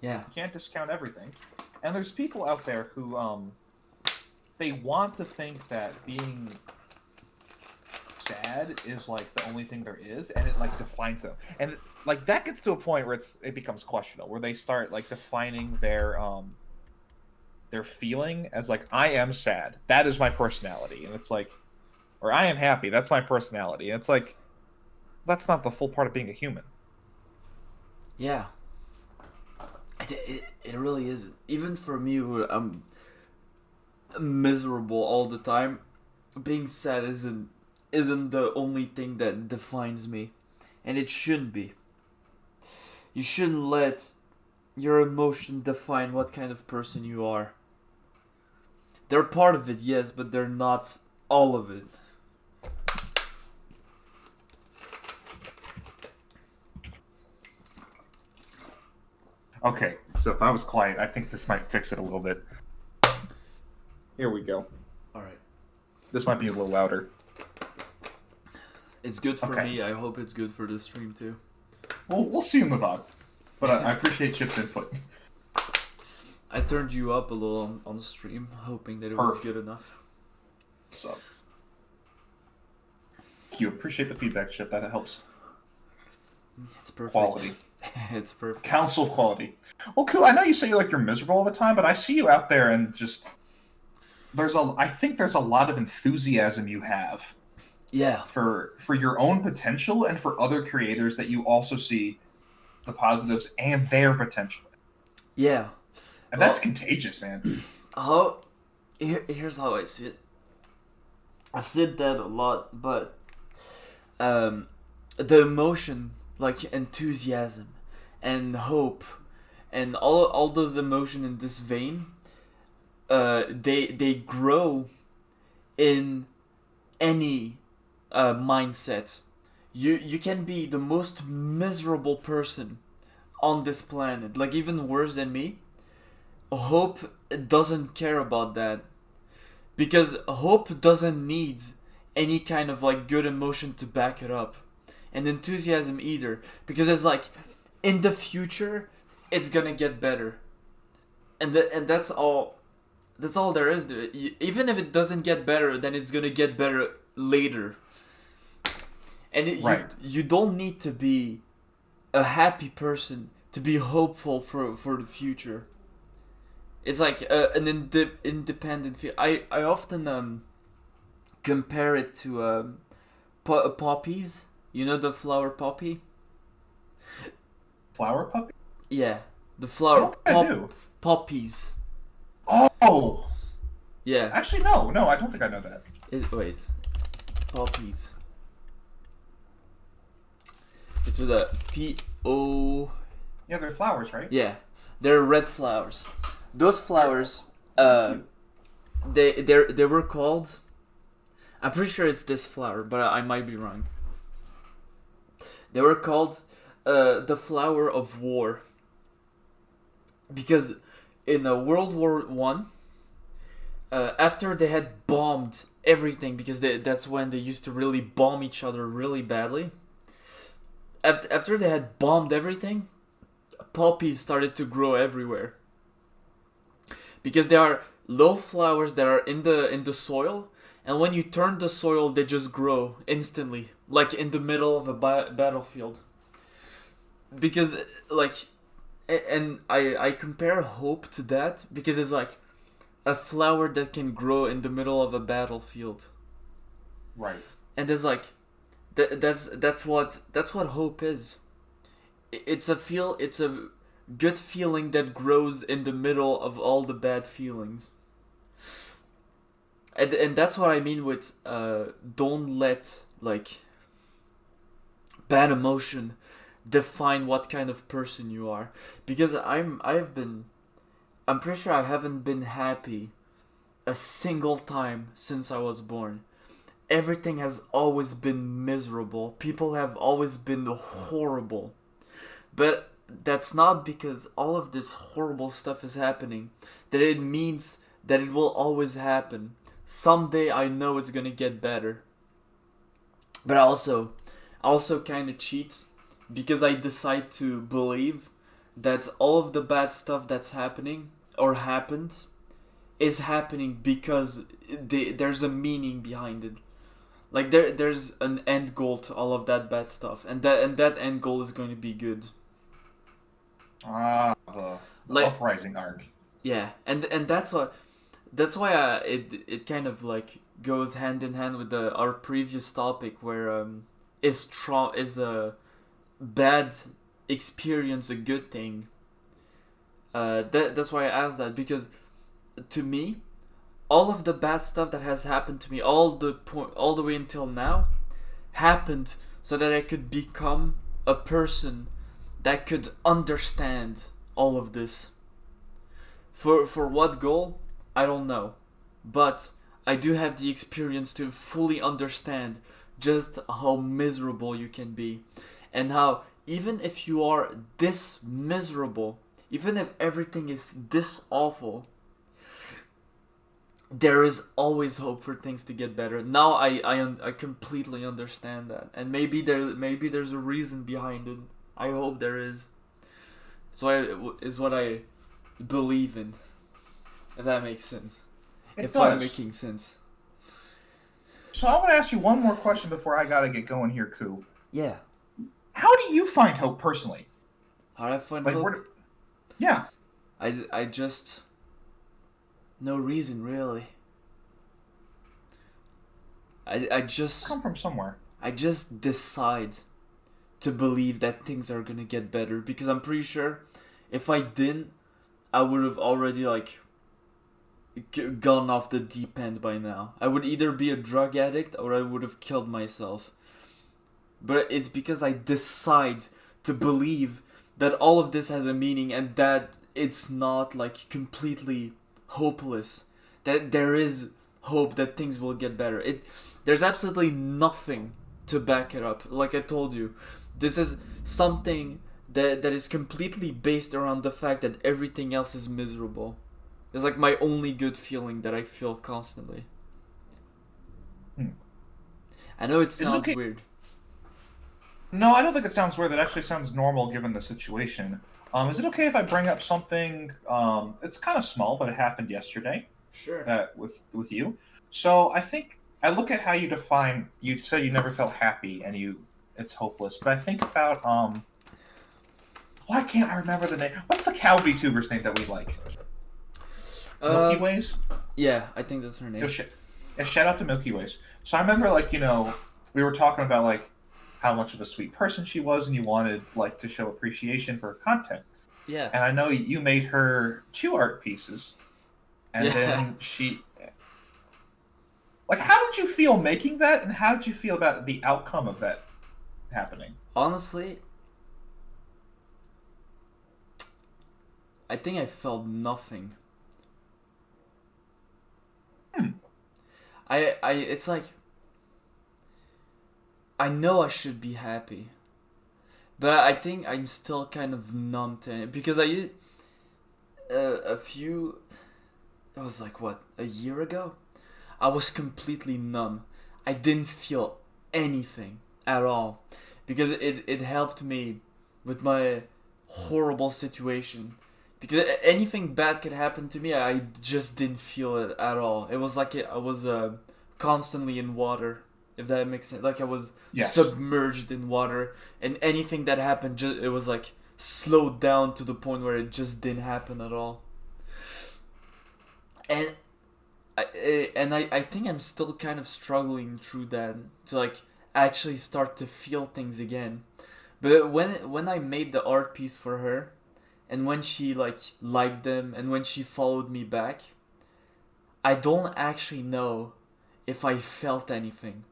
A: Yeah.
D: You can't discount everything. And there's people out there who they want to think that being sad is like the only thing there is, and it like defines them. And like that gets to a point where it becomes questionable, where they start like defining their feeling as like, I am sad, that is my personality, and it's like, or I am happy, that's my personality, and it's like, that's not the full part of being a human.
A: Yeah. It really isn't. Even for me, who I'm miserable all the time, being sad isn't the only thing that defines me. And it shouldn't be. You shouldn't let your emotion define what kind of person you are. They're part of it, yes, but they're not all of it.
D: Okay, so if I was quiet, I think this might fix it a little bit. Here we go.
A: Alright.
D: This might be a little louder.
A: It's good for me. I hope it's good for the stream too.
D: Well, we'll see in the VOD. But I appreciate Chip's input.
A: I turned you up a little on the stream, hoping that it was good enough.
D: So, thank you. Appreciate the feedback, Chip. That helps.
A: It's perfect.
D: Quality.
A: It's perfect.
D: Counsel of quality. Well, cool. I know you say you're miserable all the time, but I see you out there and just I think there's a lot of enthusiasm you have.
A: Yeah.
D: For your own potential and for other creators that you also see the positives and their potential.
A: Yeah.
B: And that's contagious, man.
A: Here's how I see it. I've said that a lot, but the emotion, like enthusiasm and hope and all those emotion in this vein, they grow in any mindset. You can be the most miserable person on this planet, like even worse than me. Hope doesn't care about that, because hope doesn't need any kind of like good emotion to back it up, and enthusiasm either, because it's like in the future it's gonna get better, and that's all. That's all there is to it. Even if it doesn't get better, then it's gonna get better later. And
B: Right.
A: you don't need to be a happy person to be hopeful for the future. It's like an independent feel. I often compare it to poppies. You know the flower poppy?
B: Flower puppy?
A: Yeah, the
B: I
A: flower
B: don't think I do.
A: poppies.
B: Oh!
A: Yeah.
B: Actually, no, I don't think I know that.
A: Wait, poppies. It's with a P-O...
B: Yeah, they're flowers, right?
A: Yeah, they're red flowers. Those flowers, they were called... I'm pretty sure it's this flower, but I might be wrong. They were called the flower of war. Because in World War One, after they had bombed everything, because that's when they used to really bomb each other really badly. After they had bombed everything, poppies started to grow everywhere. Because they are low flowers that are in the soil, and when you turn the soil, they just grow instantly, like in the middle of a battlefield. Because like, and I compare hope to that, because it's like a flower that can grow in the middle of a battlefield.
B: Right.
A: And there's like, that's what hope is. It's a good feeling that grows in the middle of all the bad feelings. And that's what I mean with don't let like bad emotion define what kind of person you are, because I'm pretty sure I haven't been happy a single time since I was born. Everything has always been miserable. People have always been horrible. But that's not because all of this horrible stuff is happening that it means that it will always happen. Someday I know it's gonna get better. But I also kind of cheat, because I decide to believe that all of the bad stuff that's happening or happened is happening because there's a meaning behind it. Like there's an end goal to all of that bad stuff, and that end goal is going to be good.
B: The
A: Like-
B: uprising arc.
A: Yeah, and that's why it kind of like goes hand in hand with our previous topic, where is a bad experience a good thing? That's why I asked that, because to me, all of the bad stuff that has happened to me all the way until now happened so that I could become a person that could understand all of this. For what goal? I don't know. But I do have the experience to fully understand just how miserable you can be, and how even if you are this miserable, even if everything is this awful, there is always hope for things to get better. Now I completely understand that, and maybe there's a reason behind it. I hope there is. So is what I believe in. If that makes sense.
B: It
A: I'm
B: does.
A: making sense.
B: So I want to ask you one more question before I gotta get going here, Koo.
A: Yeah.
B: How do you find hope personally?
A: How do I find
B: Like,
A: hope?
B: yeah.
A: I just... No reason, really. I just...
B: Come from somewhere.
A: I just decide to believe that things are gonna get better, because I'm pretty sure if I didn't, I would have already like gone off the deep end by now. I would either be a drug addict or I would have killed myself. But it's because I decide to believe that all of this has a meaning and that it's not like completely hopeless. That there is hope that things will get better. There's absolutely nothing to back it up. Like I told you, this is something that is completely based around the fact that everything else is miserable. It's like my only good feeling that I feel constantly. I know it sounds weird.
B: No, I don't think it sounds weird. It actually sounds normal given the situation. Is it okay if I bring up something? It's kind of small, but it happened yesterday.
A: Sure.
B: With you. So I think I look at how you define. You said you never felt happy, and it's hopeless. But I think about why can't I remember the name? What's the cow VTuber's name that we like? Milky Ways.
A: Yeah, I think that's her name.
B: Shout out to Milky Ways. So I remember, like, we were talking about like how much of a sweet person she was, and you wanted like to show appreciation for her content.
A: Yeah.
B: And I know you made her 2 art pieces, and then she. Like, how did you feel making that, and how did you feel about the outcome of that happening?
A: Honestly, I think I felt nothing. It's like, I know I should be happy, but I think I'm still kind of numb to it, because it was like, what, a year ago? I was completely numb. I didn't feel anything at all, because it helped me with my horrible situation. Because anything bad could happen to me, I just didn't feel it at all. It was like I was constantly in water, if that makes sense. Like I was submerged in water, and anything that happened, it was like slowed down to the point where it just didn't happen at all. And I think I'm still kind of struggling through that to like actually start to feel things again. But when I made the art piece for her, and when she like liked them, and when she followed me back, I don't actually know if I felt anything.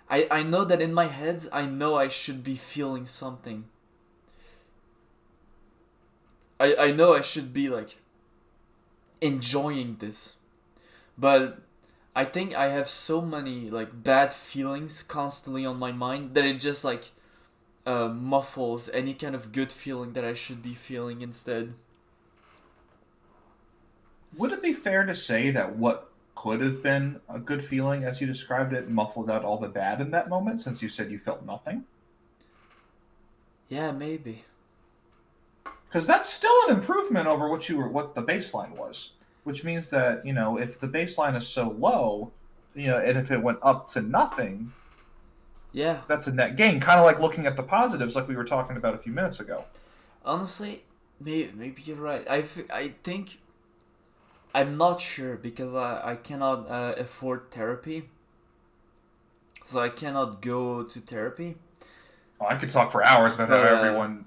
A: I know that in my head, I know I should be feeling something. I know I should be like enjoying this. But I think I have so many like bad feelings constantly on my mind that it just like muffles any kind of good feeling that I should be feeling instead.
B: Would it be fair to say that what could have been a good feeling, as you described it, muffled out all the bad in that moment, since you said you felt nothing?
A: Yeah, maybe.
B: Because that's still an improvement over what the baseline was. Which means that, if the baseline is so low, and if it went up to nothing,
A: yeah,
B: that's a net gain. Kind of like looking at the positives, like we were talking about a few minutes ago.
A: Honestly, maybe you're right. I think I'm not sure, because I cannot afford therapy, so I cannot go to therapy.
B: Oh, I could talk for hours about how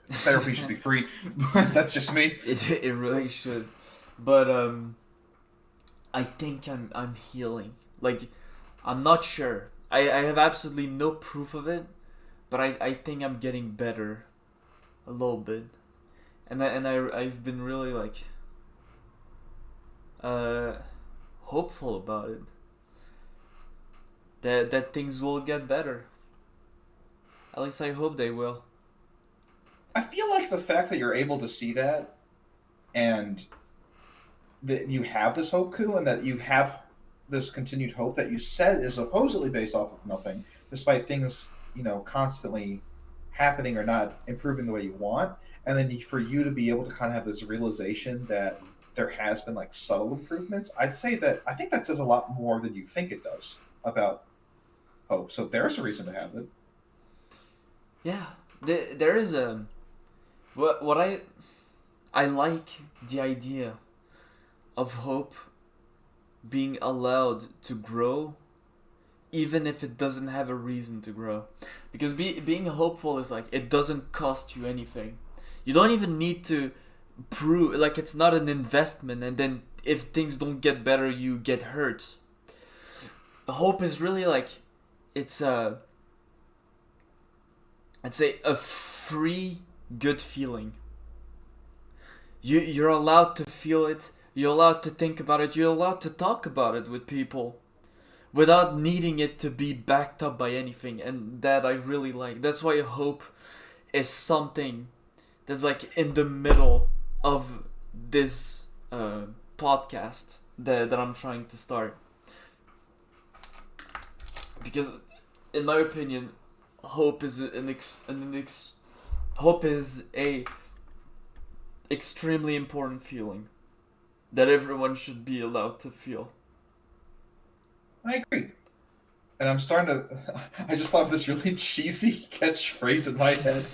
B: therapy should be free. That's just me.
A: It really should. But I think I'm healing. Like, I'm not sure. I have absolutely no proof of it, but I think I'm getting better a little bit. And I've been really like hopeful about it. That things will get better. At least I hope they will.
B: I feel like the fact that you're able to see that, and that you have this hope, Ku, and that you have this continued hope that you said is supposedly based off of nothing, despite things, constantly happening or not improving the way you want. And then for you to be able to kind of have this realization that there has been like subtle improvements, I think that says a lot more than you think it does about hope. So there's a reason to have it.
A: Yeah, there is a what I like the idea of hope being allowed to grow, even if it doesn't have a reason to grow. Because being hopeful is like, it doesn't cost you anything. You don't even need to prove, like, it's not an investment, and then if things don't get better, you get hurt. Hope is really like, it's a, I'd say, a free good feeling. You're allowed to feel it, you're allowed to think about it, you're allowed to talk about it with people without needing it to be backed up by anything, and that I really like. That's why hope is something that's like in the middle of this podcast that I'm trying to start. Because in my opinion, hope is hope is a extremely important feeling that everyone should be allowed to feel.
D: I agree. And I'm starting to. I just thought of this really cheesy catchphrase in my head.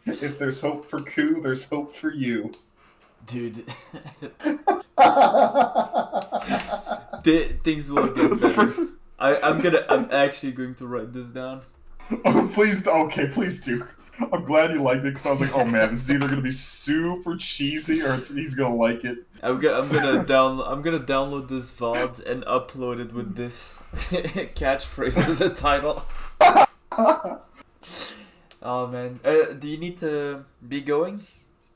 D: If there's hope for Koo, there's hope for you.
A: Dude. Things will get better. I'm actually going to write this down.
E: Oh, please, okay, please do. I'm glad you liked it because I was like, oh man, this is either gonna be super cheesy or he's gonna like it.
A: I'm gonna download this VOD and upload it with this catchphrase as a title. Oh man, do you need to be going?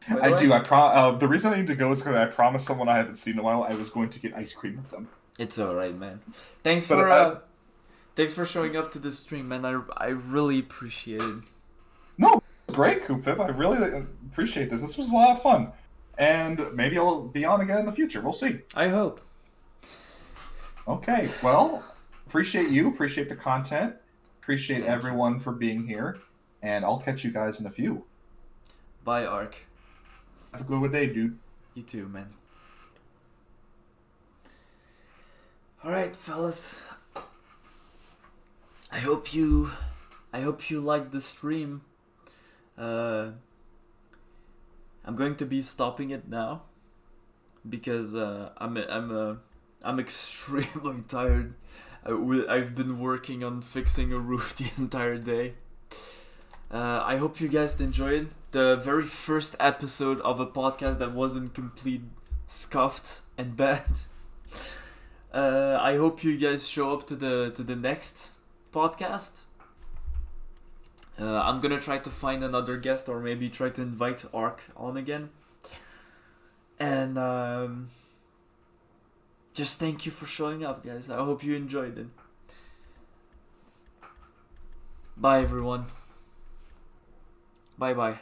E: I do. The reason I need to go is because I promised someone I haven't seen in a while I was going to get ice cream with them.
A: It's alright, man. Thanks for showing up to this stream, man. I really appreciate it.
E: No, great, Koopfib. I really appreciate this. This was a lot of fun. And maybe I'll be on again in the future. We'll see.
A: I hope.
E: Okay, well, appreciate you. Appreciate the content. Appreciate everyone for being here. And I'll catch you guys in a few.
A: Bye, Ark.
E: Have a good day, dude.
A: You too, man. Alright, fellas. I hope you liked the stream. I'm going to be stopping it now because I'm extremely tired. I've been working on fixing a roof the entire day. I hope you guys enjoyed the very first episode of a podcast that wasn't complete scuffed and bad. I hope you guys show up to the next podcast. I'm gonna try to find another guest or maybe try to invite Ark on again. And just thank you for showing up, guys. I hope you enjoyed it. Bye, everyone. Bye-bye.